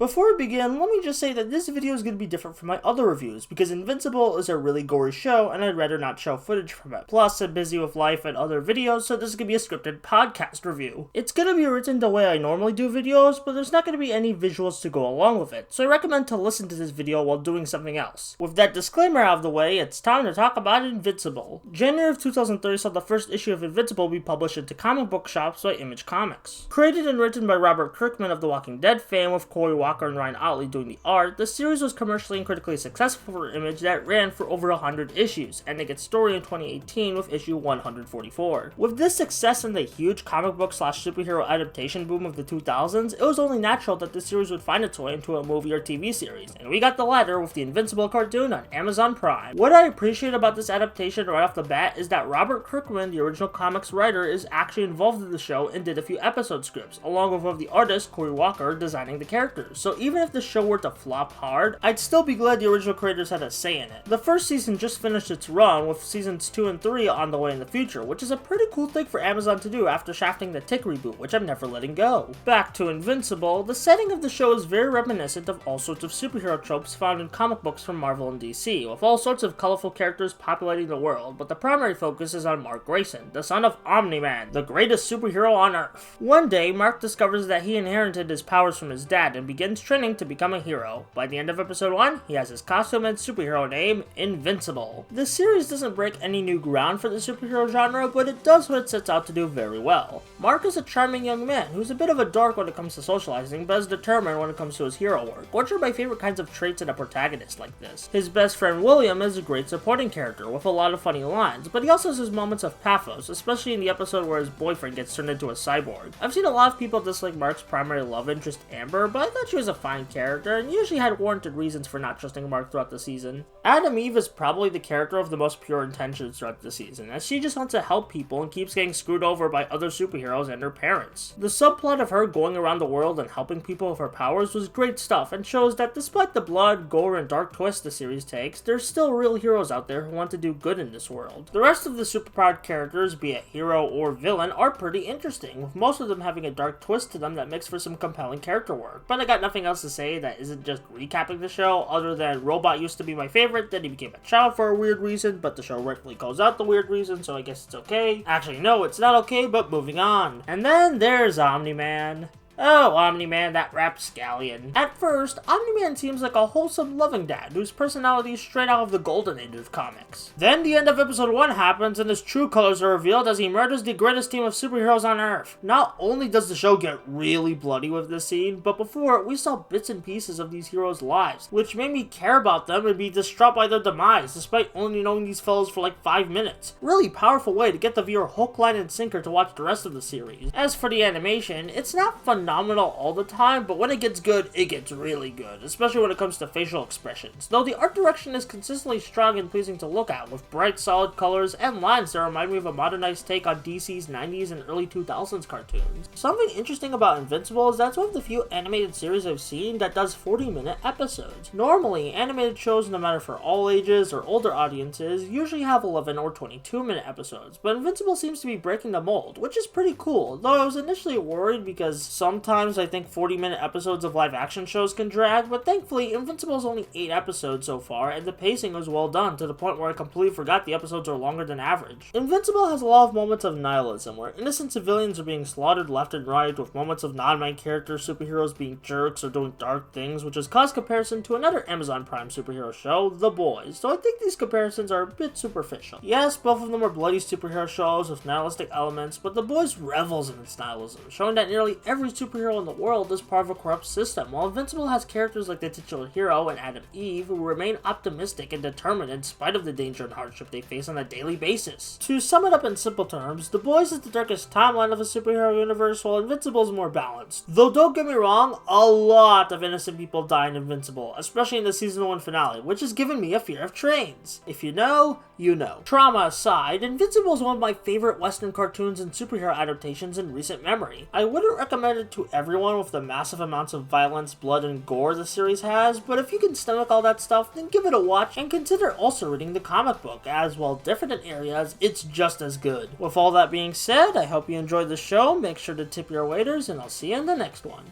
Before we begin, let me just say that this video is going to be different from my other reviews, because Invincible is a really gory show, and I'd rather not show footage from it. Plus, I'm busy with life and other videos, so this is going to be a scripted podcast review. It's going to be written the way I normally do videos, but there's not going to be any visuals to go along with it, so I recommend to listen to this video while doing something else. With that disclaimer out of the way, it's time to talk about Invincible. January of 2003 saw the first issue of Invincible be published into comic book shops by Image Comics. Created and written by Robert Kirkman of The Walking Dead fame, with Cory Walker and Ryan Ottley doing the art, the series was commercially and critically successful for Image that ran for over 100 issues, ending its story in 2018 with issue 144. With this success and the huge comic book / superhero adaptation boom of the 2000s, it was only natural that the series would find its way into a movie or TV series, and we got the latter with the Invincible cartoon on Amazon Prime. What I appreciate about this adaptation right off the bat is that Robert Kirkman, the original comics writer, is actually involved in the show and did a few episode scripts, along with one of the artists, Cory Walker, designing the characters. So even if the show were to flop hard, I'd still be glad the original creators had a say in it. The first season just finished its run, with seasons 2 and 3 on the way in the future, which is a pretty cool thing for Amazon to do after shafting the Tick reboot, which I'm never letting go. Back to Invincible, the setting of the show is very reminiscent of all sorts of superhero tropes found in comic books from Marvel and DC, with all sorts of colorful characters populating the world, but the primary focus is on Mark Grayson, the son of Omni-Man, the greatest superhero on Earth. One day, Mark discovers that he inherited his powers from his dad and begins training to become a hero. By the end of episode 1, he has his costume and superhero name, Invincible. This series doesn't break any new ground for the superhero genre, but it does what it sets out to do very well. Mark is a charming young man who's a bit of a dork when it comes to socializing, but is determined when it comes to his hero work, which are my favorite kinds of traits in a protagonist like this. His best friend William is a great supporting character with a lot of funny lines, but he also has his moments of pathos, especially in the episode where his boyfriend gets turned into a cyborg. I've seen a lot of people dislike Mark's primary love interest, Amber, but I thought she was a fine character and usually had warranted reasons for not trusting Mark throughout the season. Adam Eve is probably the character of the most pure intentions throughout the season, as she just wants to help people and keeps getting screwed over by other superheroes and her parents. The subplot of her going around the world and helping people with her powers was great stuff, and shows that despite the blood, gore, and dark twists the series takes, there's still real heroes out there who want to do good in this world. The rest of the superpowered characters, be it hero or villain, are pretty interesting, with most of them having a dark twist to them that makes for some compelling character work. But I got nothing else to say that isn't just recapping the show, other than Robot used to be my favorite, then he became a child for a weird reason, but the show rightfully calls out the weird reason, so I guess it's okay. Actually, no, it's not okay, but moving on. And then there's Omni-Man. Oh, Omni-Man, that rapscallion. At first, Omni-Man seems like a wholesome, loving dad whose personality is straight out of the golden age of comics. Then the end of episode 1 happens and his true colors are revealed as he murders the greatest team of superheroes on Earth. Not only does the show get really bloody with this scene, but before it, we saw bits and pieces of these heroes' lives, which made me care about them and be distraught by their demise, despite only knowing these fellows for like 5 minutes. Really powerful way to get the viewer hook, line, and sinker to watch the rest of the series. As for the animation, it's not phenomenal all the time, but when it gets good, it gets really good, especially when it comes to facial expressions. Though the art direction is consistently strong and pleasing to look at, with bright, solid colors and lines that remind me of a modernized take on DC's 90s and early 2000s cartoons. Something interesting about Invincible is that's one of the few animated series I've seen that does 40-minute episodes. Normally, animated shows, no matter for all ages or older audiences, usually have 11 or 22-minute episodes, but Invincible seems to be breaking the mold, which is pretty cool, though I was initially worried because sometimes I think 40-minute episodes of live action shows can drag, but thankfully Invincible is only 8 episodes so far, and the pacing was well done to the point where I completely forgot the episodes are longer than average. Invincible has a lot of moments of nihilism, where innocent civilians are being slaughtered left and right, with moments of non-main character superheroes being jerks or doing dark things, which has caused comparison to another Amazon Prime superhero show, The Boys, so I think these comparisons are a bit superficial. Yes, both of them are bloody superhero shows with nihilistic elements, but The Boys revels in its nihilism, showing that nearly every superhero in the world is part of a corrupt system, while Invincible has characters like the titular hero and Adam Eve who remain optimistic and determined in spite of the danger and hardship they face on a daily basis. To sum it up in simple terms, The Boys is the darkest timeline of a superhero universe, while Invincible is more balanced. Though don't get me wrong, a lot of innocent people die in Invincible, especially in the season 1 finale, which has given me a fear of trains. If you know, you know. Trauma aside, Invincible is one of my favorite Western cartoons and superhero adaptations in recent memory. I wouldn't recommend it to everyone with the massive amounts of violence, blood, and gore the series has, but if you can stomach all that stuff, then give it a watch and consider also reading the comic book, as while different in areas, it's just as good. With all that being said, I hope you enjoyed the show, make sure to tip your waiters, and I'll see you in the next one.